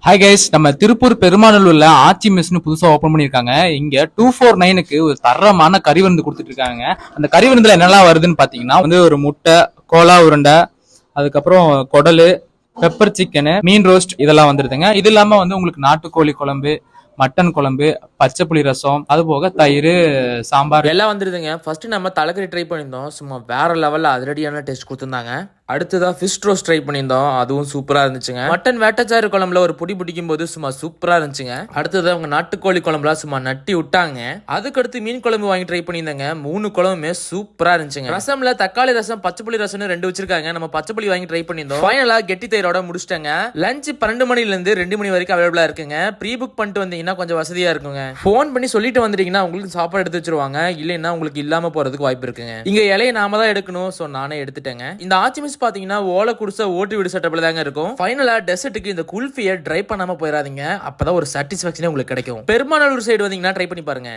Hi guys, நம்ம திருப்பூர் பெருமாநல்லூர்ல ஆச்சி மெஸ்னு புதுசா open பண்ணிருக்காங்க. இங்க 249க்கு ஒரு தரமான கறி விருந்து கொடுத்துட்டு இருக்காங்க. அந்த கறி விருந்துல என்னெல்லாம் வருதுன்னு பாத்தீங்கன்னா ஒரு முட்டை, கோலா உருண்டை, அதுக்கப்புறம் குடலு, பெப்பர் சிக்கனு, மீன் ரோஸ்ட் இதெல்லாம் வந்துருதுங்க. இது இல்லாம உங்களுக்கு நாட்டுக்கோழி குழம்பு, மட்டன் குழம்பு, பச்சை புளி ரசம், அது போக தயிர், சாம்பார் எல்லாம் வந்துருதுங்க. ஃபர்ஸ்ட் நம்ம தலைக்கறி ட்ரை பண்ணியிருந்தோம். சும்மா வேற லெவல்ல அதிரடியான டேஸ்ட் கொடுத்துருந்தாங்க. அடுத்ததா ஃபிஷ் ரோஸ்ட் ட்ரை பண்ணியிருந்தோம். அதுவும் சூப்பரா இருந்துச்சுங்க. மட்டன் வேட்டச்சாறு குழம்புல ஒரு புடி பிடிக்கும் போது சும்மா சூப்பரா இருந்துச்சுங்க. அடுத்தது அவங்க நாட்டுக்கோழி குழம்புல சும்மா நட்டி விட்டாங்க. அதுக்கடுத்து மீன் குழம்பு வாங்கி ட்ரை பண்ணியிருந்தாங்க. 3 குழம்புமே சூப்பரா இருந்துச்சுங்க. ரசம்ல தக்காளி ரசம், பச்சை புளி ரசம்னு 2 வச்சிருக்காங்க. நம்ம பச்சை புளி வாங்கி ட்ரை பண்ணியிருந்தோம். ஃபைனலா கெட்டி தயிரோட முடிச்சிட்டாங்க. லஞ்ச் 12 மணில இருந்து 2 மணி வரைக்கும் அவைலபிளா இருக்குங்க. ப்ரீ புக் பண்ணிட்டு வந்தீங்கன்னா கொஞ்சம் வசதியா இருக்குங்க. ஃபோன் பண்ணி சொல்லிட்டு வந்துட்டீங்கன்னா உங்களுக்கு சாப்பாடு எடுத்து வச்சிருவாங்க. இல்லைன்னா உங்களுக்கு இல்லாம போறதுக்கு வாய்ப்பு இருக்குங்க. இங்க இலையை நாம தான் எடுக்கணும். சோ நானே எடுத்துட்டேங்க. இந்த ஆச்சி மிஸ் பாத்தீங்கன்னா ஓலை குடிசை ஓட்டு வீடு செட்டப்ல தாங்க இருக்கும். ஃபைனலா டெசர்ட்டுக்கு இந்த குல்ஃபியை ட்ரை பண்ணாம போயிடாதீங்க. அப்பதான் ஒரு சாட்டிஸ்பாக்சனே உங்களுக்கு கிடைக்கும். பெருமாநல்லூர் சைடு வந்தீங்கன்னா ட்ரை பண்ணி பாருங்க.